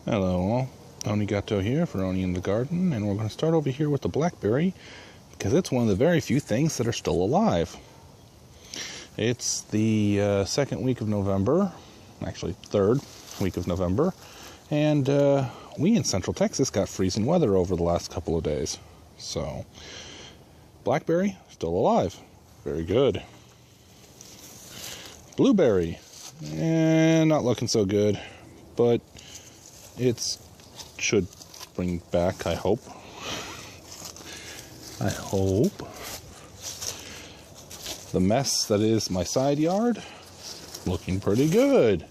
Hello, Onigato here for Oni in the Garden, and we're going to start over here with the blackberry because it's one of the very few things that are still alive. It's the second week of November, actually third week of November, and we in Central Texas got freezing weather over the last couple of days. So, blackberry, still alive. Very good. Blueberry, not looking so good, but it should bring back, I hope. The mess that is my side yard, looking pretty good.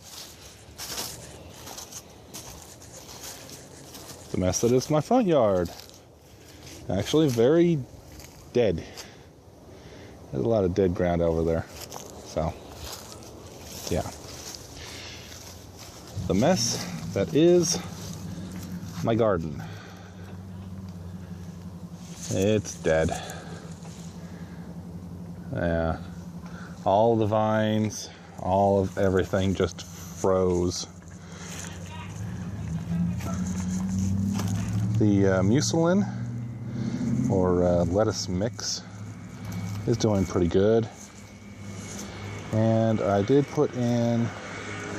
The mess that is my front yard, actually very dead. There's a lot of dead ground over there. So, yeah. The mess that is my garden. It's dead. Yeah. All the vines, all of everything just froze. The mescalin, or lettuce mix, is doing pretty good. And I did put in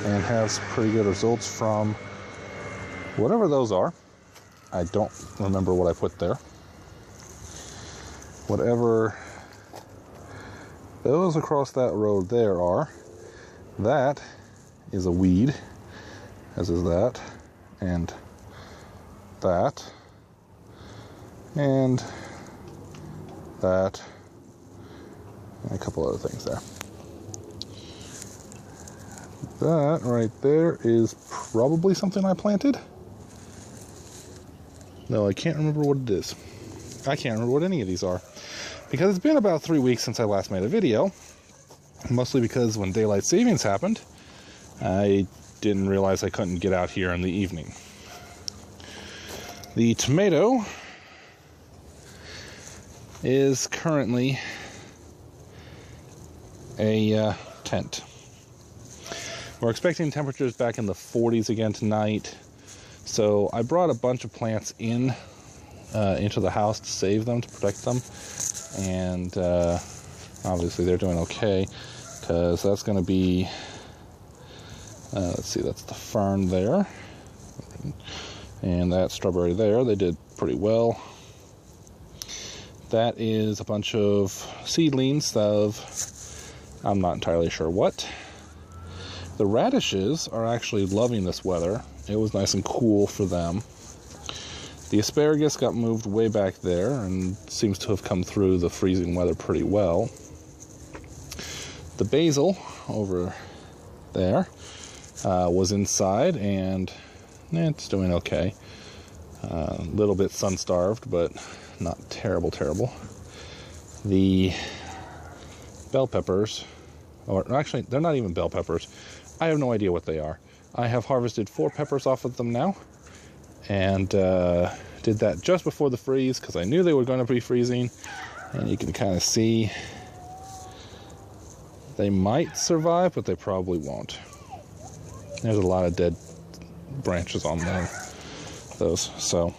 and have some pretty good results from whatever those are. I don't remember what I put there. Whatever those across that road there are, that is a weed, as is that, and that, and that, and a couple other things there. That right there is probably something I planted. No, I can't remember what it is. I can't remember what any of these are. Because it's been about 3 weeks since I last made a video. Mostly because when daylight savings happened, I didn't realize I couldn't get out here in the evening. The tomato is currently a tent. We're expecting temperatures back in the 40s again tonight, so I brought a bunch of plants in into the house to save them, to protect them, and obviously they're doing okay, because that's going to be, let's see, that's the fern there, and that strawberry there. They did pretty well. That is a bunch of seedlings of, I'm not entirely sure what. The radishes are actually loving this weather. It was nice and cool for them. The asparagus got moved way back there and seems to have come through the freezing weather pretty well. The basil over there was inside, and it's doing okay. A little bit sun-starved, but not terrible. The bell peppers, or actually, they're not even bell peppers. I have no idea what they are. I have harvested 4 peppers off of them now, and did that just before the freeze because I knew they were going to be freezing, and you can kind of see they might survive, but they probably won't. There's a lot of dead branches on them, those. So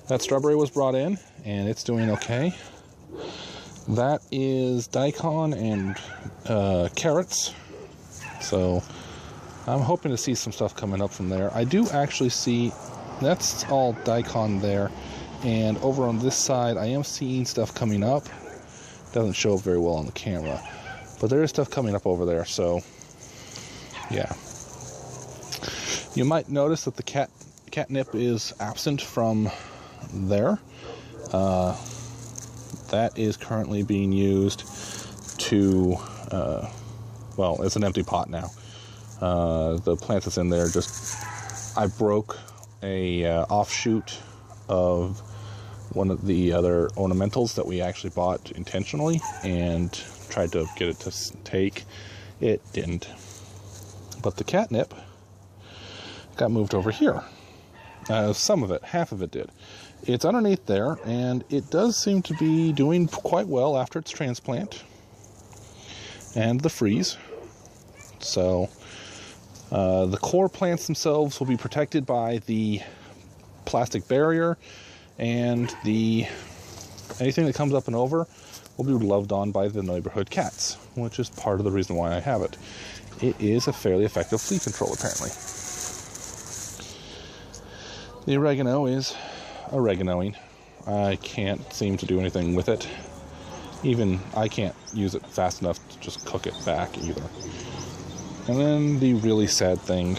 that strawberry was brought in, and it's doing okay. That is daikon and carrots. So I'm hoping to see some stuff coming up from there. I do actually see, that's all daikon there, and over on this side I am seeing stuff coming up. Doesn't show up very well on the camera, but there is stuff coming up over there. So yeah, you might notice that the catnip is absent from there. That is currently being used to well, it's an empty pot now. The plant that's in there, I broke a offshoot of one of the other ornamentals that we actually bought intentionally and tried to get it to take. It didn't. But the catnip got moved over here. Some of it, half of it did. It's underneath there, and it does seem to be doing quite well after its transplant and the freeze. So The core plants themselves will be protected by the plastic barrier, and anything that comes up and over will be loved on by the neighborhood cats, which is part of the reason why I have it. It is a fairly effective flea control, apparently. The oregano is oreganoing. I can't seem to do anything with it. Even I can't use it fast enough to just cook it back either. And then the really sad thing,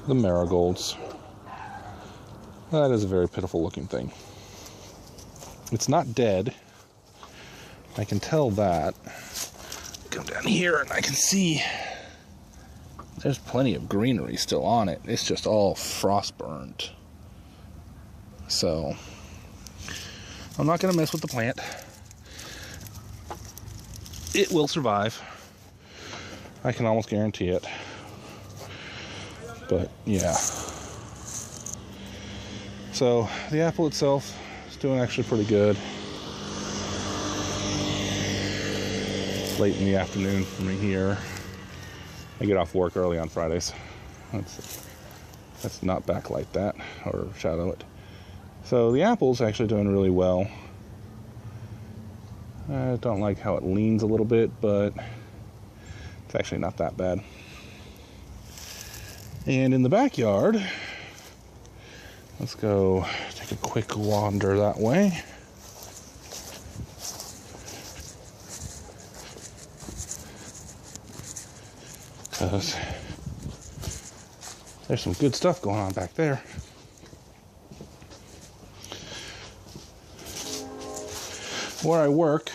the marigolds. That is a very pitiful looking thing. It's not dead. I can tell that. Come down here and I can see there's plenty of greenery still on it. It's just all frost burned. So I'm not going to mess with the plant. It will survive. I can almost guarantee it. But yeah. So the apple itself is doing actually pretty good. Late in the afternoon for me here. I get off work early on Fridays. Let's not backlight that or shadow it. So the apple's actually doing really well. I don't like how it leans a little bit, but it's actually not that bad. And in the backyard, let's go take a quick wander that way. Because there's some good stuff going on back there. Where I work,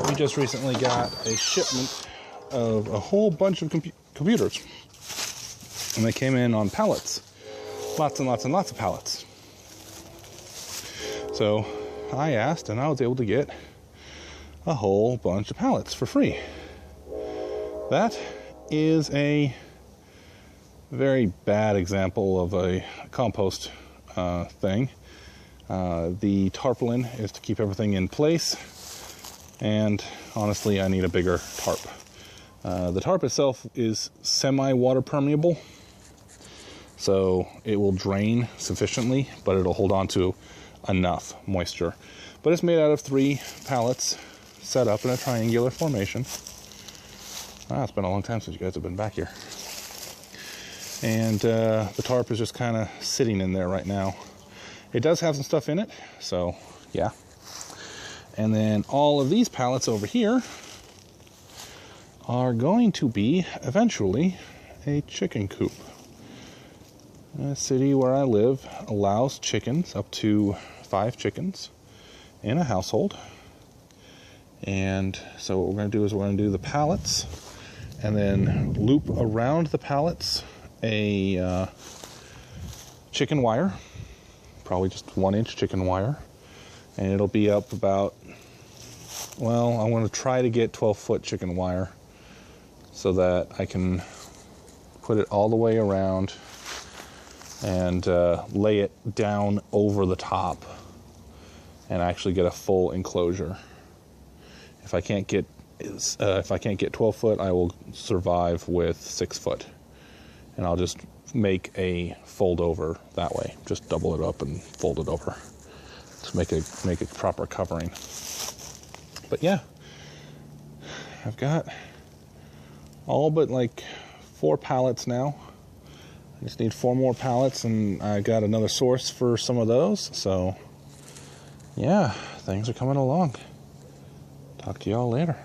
we just recently got a shipment of a whole bunch of computers. And they came in on pallets. Lots and lots and lots of pallets. So I asked, and I was able to get a whole bunch of pallets for free. That is a very bad example of a compost thing. The tarpaulin is to keep everything in place, and honestly I need a bigger tarp. The tarp itself is semi-water permeable, so it will drain sufficiently, but it'll hold on to enough moisture. But it's made out of 3 pallets set up in a triangular formation. It's been a long time since you guys have been back here. And the tarp is just kind of sitting in there right now. It does have some stuff in it, so yeah. And then all of these pallets over here are going to be eventually a chicken coop. The city where I live allows chickens, up to 5 chickens in a household. And so what we're going to do is we're going to do the pallets and then loop around the pallets a chicken wire, probably just 1-inch chicken wire, and it'll be up about, well, I want to try to get 12-foot chicken wire so that I can put it all the way around and lay it down over the top and actually get a full enclosure. If I can't get 12 foot, I will survive with 6 foot, and I'll just make a fold over that way. Just double it up and fold it over to make a proper covering. But yeah, I've got all but like 4 pallets now. I just need 4 more pallets, and I got another source for some of those. So yeah, things are coming along. Talk to y'all later.